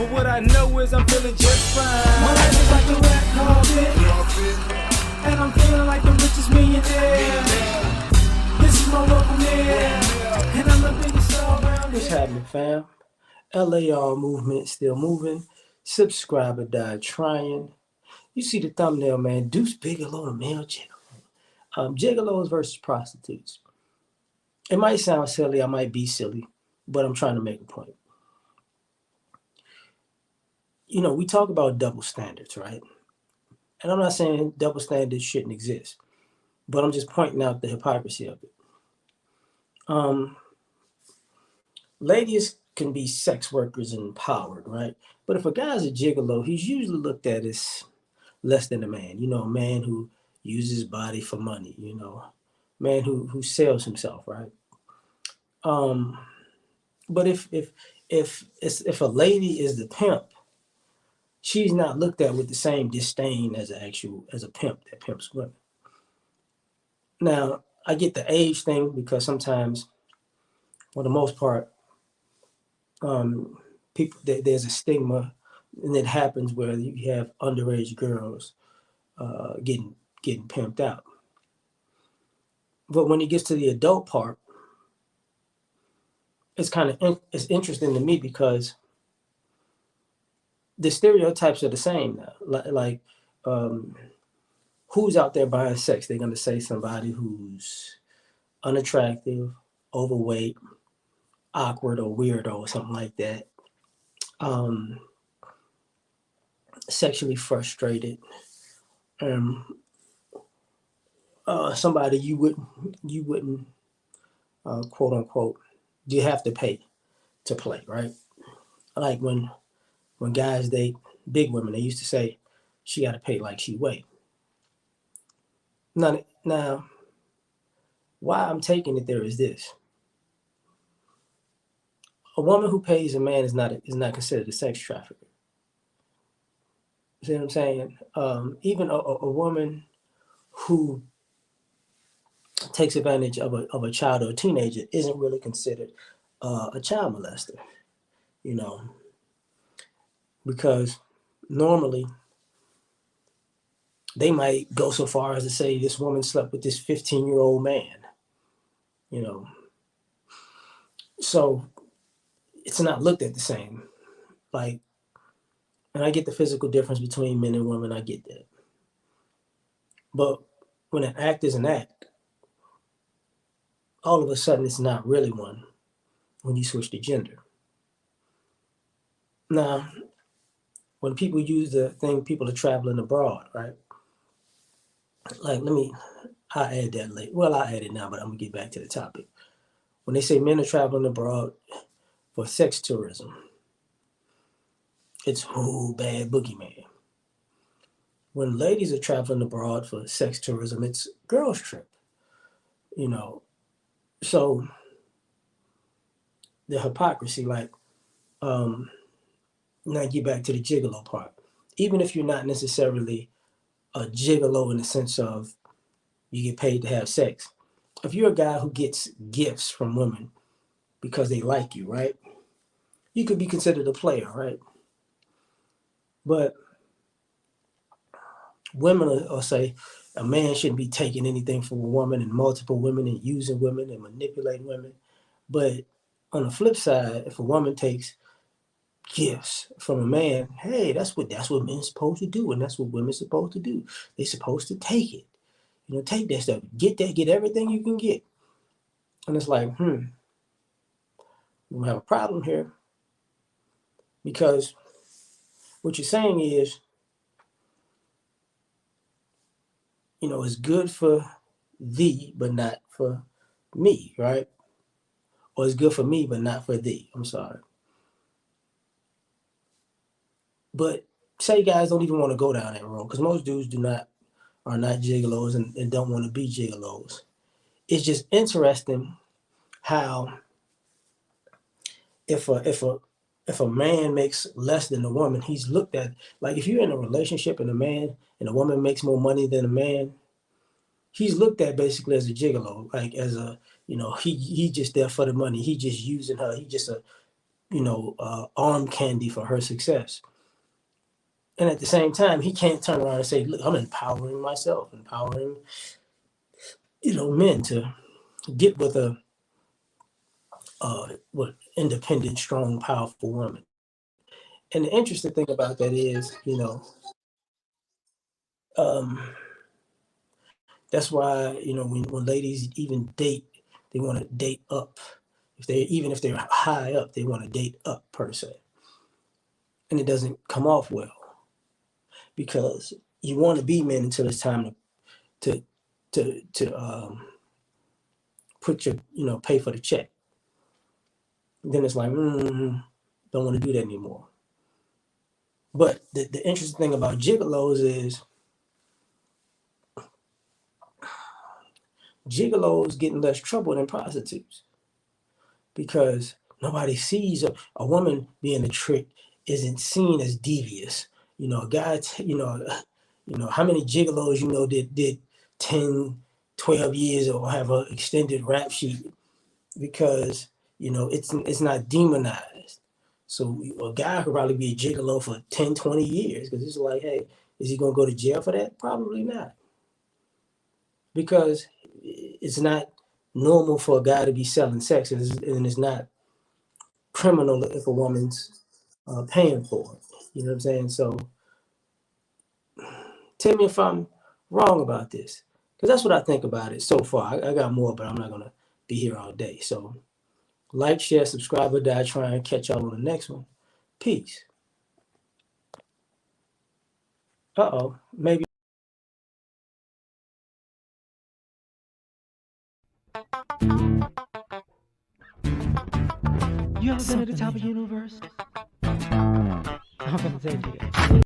But what I know is I'm feeling just fine. My life is like a red carpet, and I'm feeling like the richest millionaire. This is my local mayor, and I'm the biggest star around. What's happening, fam? L.A.R. movement still moving. Subscriber died trying. You see the thumbnail, man. Deuce Bigelow, the male gigolo. Gigolos versus prostitutes. It might sound silly. I might be silly, but I'm trying to make a point. You know, we talk about double standards, right? And I'm not saying double standards shouldn't exist, but I'm just pointing out the hypocrisy of it. Ladies can be sex workers and empowered, right? But if a guy's a gigolo, he's usually looked at as less than a man. You know, a man who uses his body for money. You know, man who sells himself, right? But if a lady is the pimp, she's not looked at with the same disdain as a pimp that pimps women. Now, I get the age thing because sometimes, for the most part, people there's a stigma, and it happens where you have underage girls getting pimped out. But when it gets to the adult part, it's interesting to me because the stereotypes are the same now. Like who's out there buying sex? They're going to say somebody who's unattractive, overweight, awkward, or weirdo, or something like that. Sexually frustrated. Somebody you wouldn't quote unquote, you have to pay to play, right? Like when guys date big women, they used to say she got to pay like she weighed. Now, why I'm taking it there is this: a woman who pays a man is not considered a sex trafficker. See what I'm saying? Even a woman who takes advantage of a child or a teenager isn't really considered a child molester, you know, because normally they might go so far as to say this woman slept with this 15-year-old man, you know. So it's not looked at the same. Like, and I get the physical difference between men and women, I get that. But when an act is an act, all of a sudden it's not really one when you switch the gender. Now, when people use the thing, people are traveling abroad, right? Like, I'll add that later. Well, I'll add it now, but I'm gonna get back to the topic. When they say men are traveling abroad for sex tourism, it's bad boogeyman. When ladies are traveling abroad for sex tourism, it's girls trip, you know. So the hypocrisy, like, now get back to the gigolo part. Even if you're not necessarily a gigolo in the sense of you get paid to have sex, if you're a guy who gets gifts from women because they like you, right? You could be considered a player, right? But women will say a man shouldn't be taking anything from a woman and multiple women and using women and manipulating women. But on the flip side, if a woman takes gifts from a man, hey, that's what men are supposed to do, and that's what women are supposed to do. They're supposed to take it. You know, take that stuff. Get everything you can get. And it's like, we have a problem here. Because what you're saying is, you know, it's good for thee, but not for me, right? Or it's good for me, but not for thee. I'm sorry. But say guys don't even want to go down that road, because most dudes are not gigolos and don't want to be gigolos. It's just interesting how if a man makes less than a woman, he's looked at, like, if you're in a relationship and a woman makes more money than a man, he's looked at basically as a gigolo, like as a, you know, he just there for the money. He just using her. He just arm candy for her success. And at the same time, he can't turn around and say, "Look, I'm empowering myself, empowering men to get with a independent, strong, powerful woman." And the interesting thing about that is, um, that's why when ladies even date, they want to date up. Even if they're high up, they want to date up per se, and it doesn't come off well because you want to be men until it's time to put your pay for the check. Then it's like don't want to do that anymore. But the interesting thing about gigolos is gigolos get in less trouble than prostitutes because nobody sees a woman being a trick isn't seen as devious. A guy, how many gigolos did 10, 12 years or have an extended rap sheet because it's not demonized. So a guy could probably be a gigolo for 10, 20 years because it's like, hey, is he going to go to jail for that? Probably not. Because it's not normal for a guy to be selling sex, and it's not criminal if a woman's paying for it. You know what I'm saying? So tell me if I'm wrong about this, because that's what I think about it so far. I got more, but I'm not going to be here all day. So like, share, subscribe, or die. Try and catch y'all on the next one. Peace. Maybe. You ever been at the top of the universe? I'm gonna say it to you.